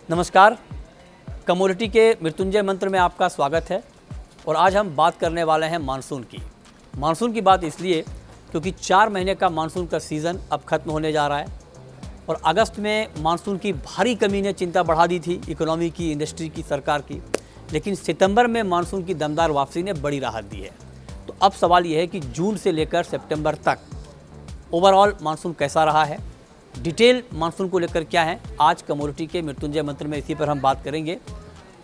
नमस्कार। कमोडिटी के मृत्युंजय मंत्र में आपका स्वागत है। और आज हम बात करने वाले हैं मानसून की। मानसून की बात इसलिए क्योंकि 4 महीने का मानसून का सीज़न अब खत्म होने जा रहा है और अगस्त में मानसून की भारी कमी ने चिंता बढ़ा दी थी इकोनॉमी की, इंडस्ट्री की, सरकार की। लेकिन सितंबर में मानसून की दमदार वापसी ने बड़ी राहत दी है। तो अब सवाल यह है कि जून से लेकर सितंबर तक ओवरऑल मानसून कैसा रहा है, डिटेल मानसून को लेकर क्या है, आज कमोडिटी के मृत्युंजय मंत्र में इसी पर हम बात करेंगे।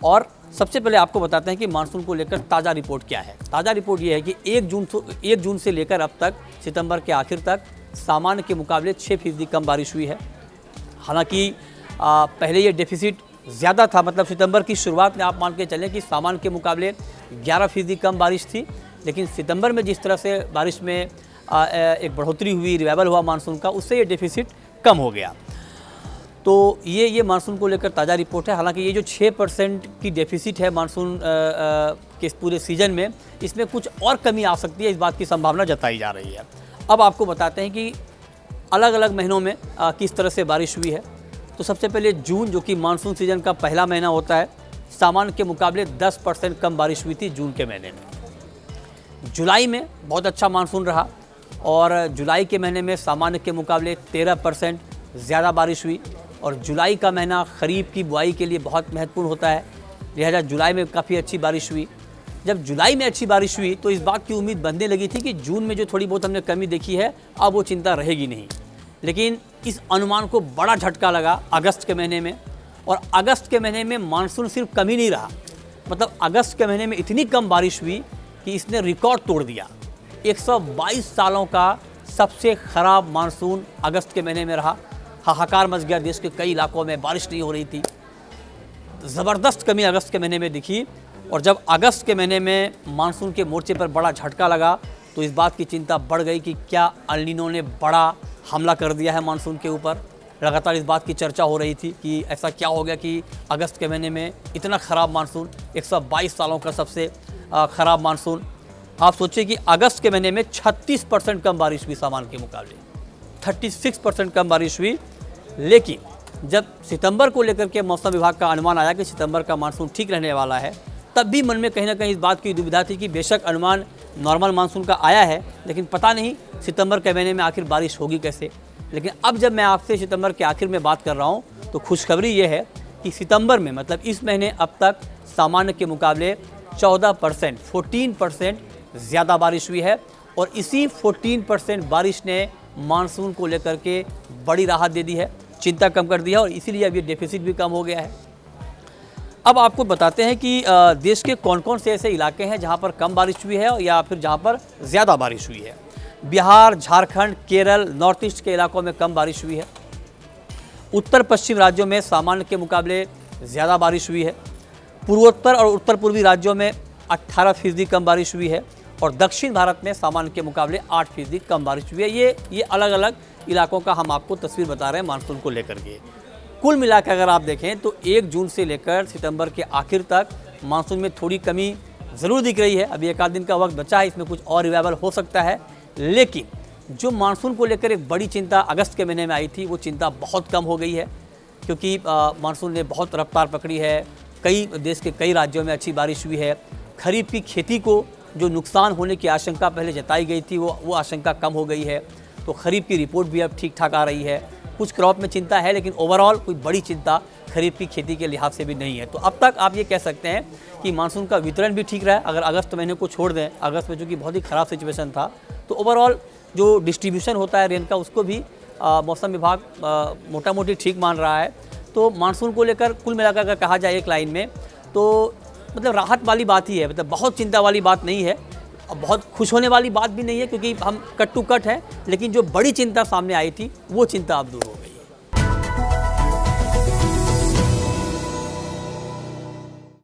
और सबसे पहले आपको बताते हैं कि मानसून को लेकर ताज़ा रिपोर्ट क्या है। ताज़ा रिपोर्ट ये है कि 1 जून से लेकर अब तक सितंबर के आखिर तक सामान्य के मुकाबले 6% कम बारिश हुई है। हालांकि पहले ये डेफिसिट ज़्यादा था, मतलब सितंबर की शुरुआत में आप मान के चलें कि सामान्य के मुकाबले 11% कम बारिश थी। लेकिन सितंबर में जिस तरह से बारिश में एक बढ़ोतरी हुई, रिवाइवल हुआ मानसून का, उससे ये डेफिसिट कम हो गया। तो ये मानसून को लेकर ताज़ा रिपोर्ट है। हालांकि ये जो 6% की डेफिसिट है मानसून के इस पूरे सीज़न में, इसमें कुछ और कमी आ सकती है, इस बात की संभावना जताई जा रही है। अब आपको बताते हैं कि अलग अलग महीनों में किस तरह से बारिश हुई है। तो सबसे पहले जून, जो कि मानसून सीज़न का पहला महीना होता है, सामान्य के मुकाबले 10% कम बारिश हुई थी जून के महीने में। जुलाई में बहुत अच्छा मानसून रहा और जुलाई के महीने में सामान्य के मुकाबले 13% ज़्यादा बारिश हुई। और जुलाई का महीना खरीफ की बुआई के लिए बहुत महत्वपूर्ण होता है, लिहाजा जुलाई में काफ़ी अच्छी बारिश हुई। जब जुलाई में अच्छी बारिश हुई तो इस बात की उम्मीद बनने लगी थी कि जून में जो थोड़ी बहुत हमने कमी देखी है, अब वो चिंता रहेगी नहीं। लेकिन इस अनुमान को बड़ा झटका लगा अगस्त के महीने में। और अगस्त के महीने में मानसून सिर्फ कम ही नहीं रहा, मतलब अगस्त के महीने में इतनी कम बारिश हुई कि इसने रिकॉर्ड तोड़ दिया। 122 सालों का सबसे ख़राब मानसून अगस्त के महीने में रहा। हाहाकार मच गया, देश के कई इलाकों में बारिश नहीं हो रही थी। ज़बरदस्त कमी अगस्त के महीने में दिखी। और जब अगस्त के महीने में मानसून के मोर्चे पर बड़ा झटका लगा तो इस बात की चिंता बढ़ गई कि क्या एल नीनो ने बड़ा हमला कर दिया है मानसून के ऊपर। लगातार इस बात की चर्चा हो रही थी कि ऐसा क्या हो गया कि अगस्त के महीने में इतना ख़राब मानसून, 122 सालों का सबसे ख़राब मानसून। आप सोचिए कि अगस्त के महीने में 36% कम बारिश हुई सामान्य के मुकाबले, 36% कम बारिश हुई। लेकिन जब सितंबर को लेकर के मौसम विभाग का अनुमान आया कि सितंबर का मानसून ठीक रहने वाला है, तब भी मन में कहीं ना कहीं इस बात की दुविधा थी कि बेशक अनुमान नॉर्मल मानसून का आया है, लेकिन पता नहीं सितंबर के महीने में आखिर बारिश होगी कैसे। लेकिन अब जब मैं आपसे सितंबर के आखिर में बात कर रहा हूँ तो खुशखबरी ये है कि सितंबर में, मतलब इस महीने, अब तक सामान्य के मुकाबले 14% ज़्यादा बारिश हुई है। और इसी 14% बारिश ने मानसून को लेकर के बड़ी राहत दे दी है, चिंता कम कर दी है और इसीलिए अब ये डेफिसिट भी कम हो गया है। अब आपको बताते हैं कि देश के कौन कौन से ऐसे इलाके हैं जहां पर कम बारिश हुई है या फिर जहां पर ज़्यादा बारिश हुई है। बिहार, झारखंड, केरल, नॉर्थ ईस्ट के इलाकों में कम बारिश हुई है। उत्तर पश्चिम राज्यों में सामान्य के मुकाबले ज़्यादा बारिश हुई है। पूर्वोत्तर और उत्तर पूर्वी राज्यों में 18% कम बारिश हुई है। और दक्षिण भारत में सामान्य के मुकाबले 8% कम बारिश हुई है। ये अलग अलग इलाकों का हम आपको तस्वीर बता रहे हैं मानसून को लेकर के। कुल मिलाकर अगर आप देखें तो 1 जून से लेकर सितंबर के आखिर तक मानसून में थोड़ी कमी ज़रूर दिख रही है। अभी 1 आध दिन का वक्त बचा है, इसमें कुछ और रिवाइवल हो सकता है। लेकिन जो मानसून को लेकर एक बड़ी चिंता अगस्त के महीने में आई थी, वो चिंता बहुत कम हो गई है, क्योंकि मानसून ने बहुत रफ्तार पकड़ी है। देश के कई राज्यों में अच्छी बारिश हुई है। खरीफ की खेती को जो नुकसान होने की आशंका पहले जताई गई थी, वो आशंका कम हो गई है। तो खरीफ की रिपोर्ट भी अब ठीक ठाक आ रही है। कुछ क्रॉप में चिंता है, लेकिन ओवरऑल कोई बड़ी चिंता खरीफ की खेती के लिहाज से भी नहीं है। तो अब तक आप ये कह सकते हैं कि मानसून का वितरण भी ठीक रहा है। अगर अगस्त महीने को छोड़ दें, अगस्त में जो कि बहुत ही ख़राब सिचुएशन था, तो ओवरऑल जो डिस्ट्रीब्यूशन होता है रेन का, उसको भी मौसम विभाग मोटा मोटी ठीक मान रहा है। तो मानसून को लेकर कुल मिलाकर अगर कहा जाए एक लाइन में, तो मतलब राहत वाली बात ही है। मतलब बहुत चिंता वाली बात नहीं है, बहुत खुश होने वाली बात भी नहीं है, क्योंकि हम कट टू कट हैं। लेकिन जो बड़ी चिंता सामने आई थी, वो चिंता अब दूर हो गई।